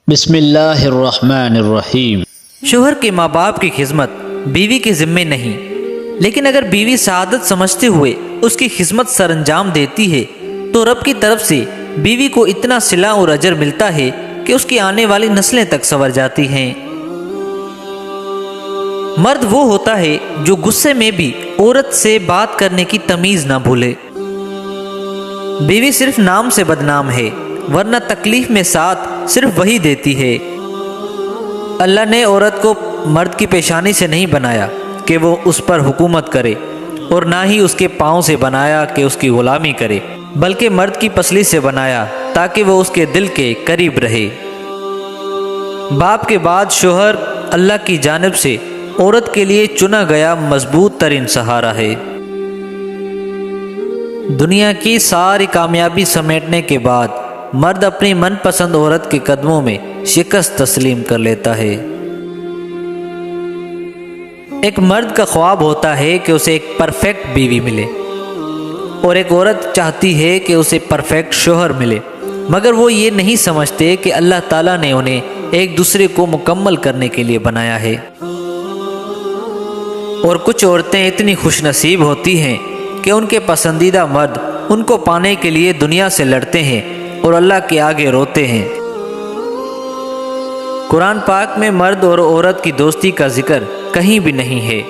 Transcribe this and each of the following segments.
بسم اللہ الرحمن الرحیم۔ شوہر کے ماں باپ کی خدمت بیوی کے ذمے نہیں، لیکن اگر بیوی سعادت سمجھتے ہوئے اس کی خدمت سر انجام دیتی ہے تو رب کی طرف سے بیوی کو اتنا صلہ اور اجر ملتا ہے کہ اس کی آنے والی نسلیں تک سنور جاتی ہیں۔ مرد وہ ہوتا ہے جو غصے میں بھی عورت سے بات کرنے کی تمیز نہ بھولے۔ بیوی صرف نام سے بدنام ہے، ورنہ تکلیف میں ساتھ صرف وہی دیتی ہے۔ اللہ نے عورت کو مرد کی پیشانی سے نہیں بنایا کہ وہ اس پر حکومت کرے، اور نہ ہی اس کے پاؤں سے بنایا کہ اس کی غلامی کرے، بلکہ مرد کی پسلی سے بنایا تاکہ وہ اس کے دل کے قریب رہے۔ باپ کے بعد شوہر اللہ کی جانب سے عورت کے لیے چنا گیا مضبوط ترین سہارا ہے۔ دنیا کی ساری کامیابی سمیٹنے کے بعد مرد اپنی من پسند عورت کے قدموں میں شکست تسلیم کر لیتا ہے۔ ایک مرد کا خواب ہوتا ہے کہ اسے ایک پرفیکٹ بیوی ملے، اور ایک عورت چاہتی ہے کہ اسے پرفیکٹ شوہر ملے، مگر وہ یہ نہیں سمجھتے کہ اللہ تعالیٰ نے انہیں ایک دوسرے کو مکمل کرنے کے لیے بنایا ہے۔ اور کچھ عورتیں اتنی خوش نصیب ہوتی ہیں کہ ان کے پسندیدہ مرد ان کو پانے کے لیے دنیا سے لڑتے ہیں اور اللہ کے آگے روتے ہیں۔ قرآن پاک میں مرد اور عورت کی دوستی کا ذکر کہیں بھی نہیں ہے۔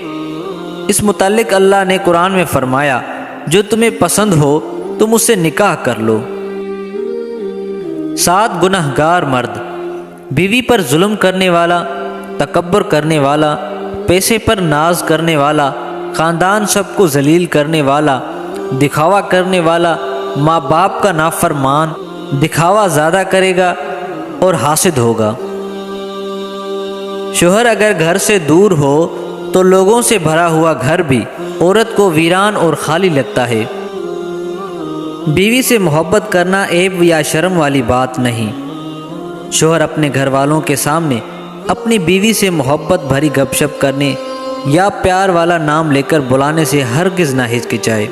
اس متعلق اللہ نے قرآن میں فرمایا، جو تمہیں پسند ہو تم اس سے نکاح کر لو۔ 7 گنہگار مرد، بیوی پر ظلم کرنے والا، تکبر کرنے والا، پیسے پر ناز کرنے والا، خاندان سب کو ذلیل کرنے والا، دکھاوا کرنے والا، ماں باپ کا نافرمان، دکھاوا زیادہ کرے گا اور حاسد ہوگا۔ شوہر اگر گھر سے دور ہو تو لوگوں سے بھرا ہوا گھر بھی عورت کو ویران اور خالی لگتا ہے۔ بیوی سے محبت کرنا عیب یا شرم والی بات نہیں۔ شوہر اپنے گھر والوں کے سامنے اپنی بیوی سے محبت بھری گپ شپ کرنے یا پیار والا نام لے کر بلانے سے ہرگز نہ ہچکچائے،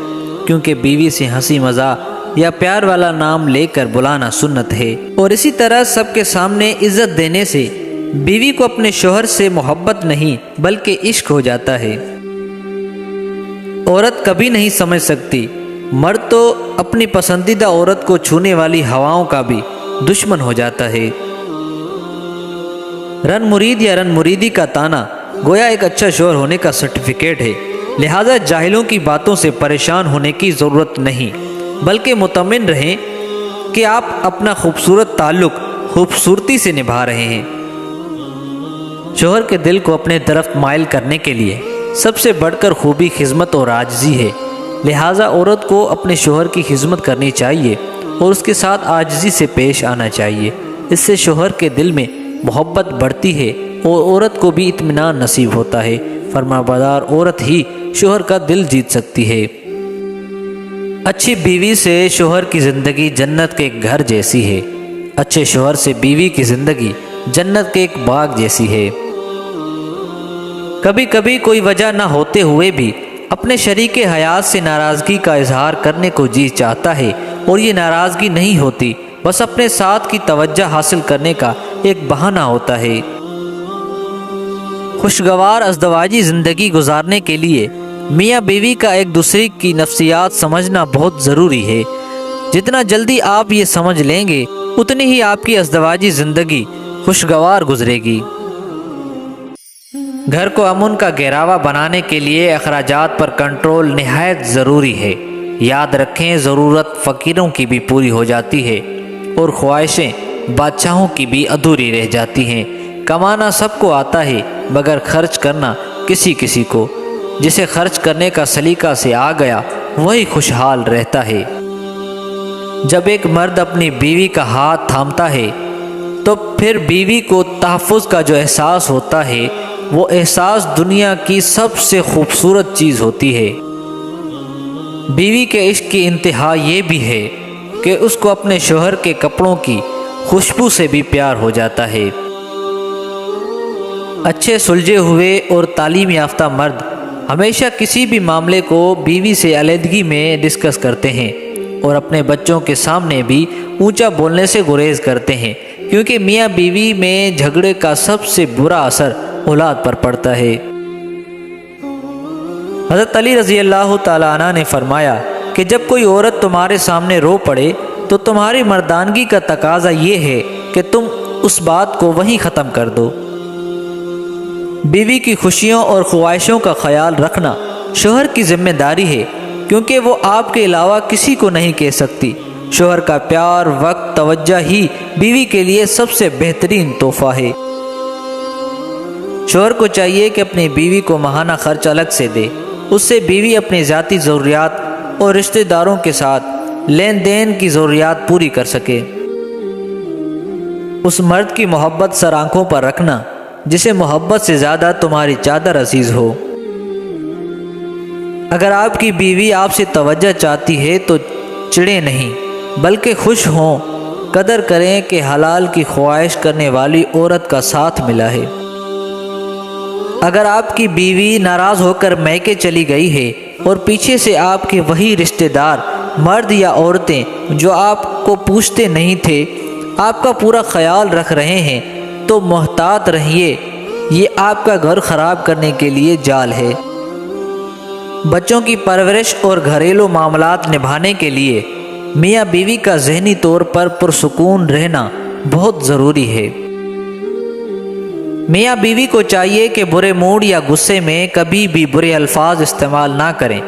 کیونکہ بیوی سے ہنسی مذاق یا پیار والا نام لے کر بلانا سنت ہے۔ اور اسی طرح سب کے سامنے عزت دینے سے بیوی کو اپنے شوہر سے محبت نہیں بلکہ عشق ہو جاتا ہے۔ عورت کبھی نہیں سمجھ سکتی، مرد تو اپنی پسندیدہ عورت کو چھونے والی ہواؤں کا بھی دشمن ہو جاتا ہے۔ رن مرید یا رن مریدی کا تانا گویا ایک اچھا شوہر ہونے کا سرٹیفکیٹ ہے، لہذا جاہلوں کی باتوں سے پریشان ہونے کی ضرورت نہیں، بلکہ مطمئن رہیں کہ آپ اپنا خوبصورت تعلق خوبصورتی سے نبھا رہے ہیں۔ شوہر کے دل کو اپنے طرف مائل کرنے کے لیے سب سے بڑھ کر خوبی خدمت اور عاجزی ہے، لہذا عورت کو اپنے شوہر کی خدمت کرنی چاہیے اور اس کے ساتھ عاجزی سے پیش آنا چاہیے۔ اس سے شوہر کے دل میں محبت بڑھتی ہے اور عورت کو بھی اطمینان نصیب ہوتا ہے۔ فرمانبردار عورت ہی شوہر کا دل جیت سکتی ہے۔ اچھی بیوی سے شوہر کی زندگی جنت کے ایک گھر جیسی ہے، اچھے شوہر سے بیوی کی زندگی جنت کے ایک باغ جیسی ہے۔ کبھی کبھی کوئی وجہ نہ ہوتے ہوئے بھی اپنے شریک حیات سے ناراضگی کا اظہار کرنے کو جی چاہتا ہے، اور یہ ناراضگی نہیں ہوتی، بس اپنے ساتھ کی توجہ حاصل کرنے کا ایک بہانہ ہوتا ہے۔ خوشگوار ازدواجی زندگی گزارنے کے لیے میاں بیوی کا ایک دوسرے کی نفسیات سمجھنا بہت ضروری ہے۔ جتنا جلدی آپ یہ سمجھ لیں گے اتنی ہی آپ کی ازدواجی زندگی خوشگوار گزرے گی۔ گھر کو امن کا گہراوا بنانے کے لیے اخراجات پر کنٹرول نہایت ضروری ہے۔ یاد رکھیں، ضرورت فقیروں کی بھی پوری ہو جاتی ہے اور خواہشیں بادشاہوں کی بھی ادھوری رہ جاتی ہیں۔ کمانا سب کو آتا ہے مگر خرچ کرنا کسی کسی کو۔ جسے خرچ کرنے کا سلیقہ سے آ گیا وہی خوشحال رہتا ہے۔ جب ایک مرد اپنی بیوی کا ہاتھ تھامتا ہے تو پھر بیوی کو تحفظ کا جو احساس ہوتا ہے وہ احساس دنیا کی سب سے خوبصورت چیز ہوتی ہے۔ بیوی کے عشق کی انتہا یہ بھی ہے کہ اس کو اپنے شوہر کے کپڑوں کی خوشبو سے بھی پیار ہو جاتا ہے۔ اچھے سلجھے ہوئے اور تعلیم یافتہ مرد ہمیشہ کسی بھی معاملے کو بیوی سے علیحدگی میں ڈسکس کرتے ہیں اور اپنے بچوں کے سامنے بھی اونچا بولنے سے گریز کرتے ہیں کیونکہ میاں بیوی میں جھگڑے کا سب سے برا اثر اولاد پر پڑتا ہے۔ حضرت علی رضی اللہ تعالیٰ عنہ نے فرمایا کہ جب کوئی عورت تمہارے سامنے رو پڑے تو تمہاری مردانگی کا تقاضا یہ ہے کہ تم اس بات کو وہیں ختم کر دو۔ بیوی کی خوشیوں اور خواہشوں کا خیال رکھنا شوہر کی ذمہ داری ہے، کیونکہ وہ آپ کے علاوہ کسی کو نہیں کہہ سکتی۔ شوہر کا پیار، وقت، توجہ ہی بیوی کے لیے سب سے بہترین تحفہ ہے۔ شوہر کو چاہیے کہ اپنی بیوی کو ماہانہ خرچ الگ سے دے، اس سے بیوی اپنی ذاتی ضروریات اور رشتہ داروں کے ساتھ لین دین کی ضروریات پوری کر سکے۔ اس مرد کی محبت سر آنکھوں پر رکھنا جسے محبت سے زیادہ تمہاری چادر عزیز ہو۔ اگر آپ کی بیوی آپ سے توجہ چاہتی ہے تو چڑھے نہیں بلکہ خوش ہوں، قدر کریں کہ حلال کی خواہش کرنے والی عورت کا ساتھ ملا ہے۔ اگر آپ کی بیوی ناراض ہو کر میکے چلی گئی ہے اور پیچھے سے آپ کے وہی رشتہ دار مرد یا عورتیں جو آپ کو پوچھتے نہیں تھے آپ کا پورا خیال رکھ رہے ہیں تو محتاط رہیے، یہ آپ کا گھر خراب کرنے کے لیے جال ہے۔ بچوں کی پرورش اور گھریلو معاملات نبھانے کے لیے میاں بیوی کا ذہنی طور پر پرسکون رہنا بہت ضروری ہے۔ میاں بیوی کو چاہیے کہ برے موڈ یا غصے میں کبھی بھی برے الفاظ استعمال نہ کریں،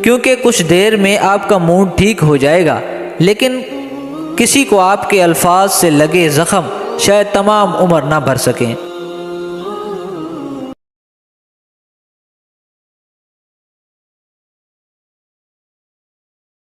کیونکہ کچھ دیر میں آپ کا موڈ ٹھیک ہو جائے گا، لیکن کسی کو آپ کے الفاظ سے لگے زخم شاید تمام عمر نہ بھر سکیں۔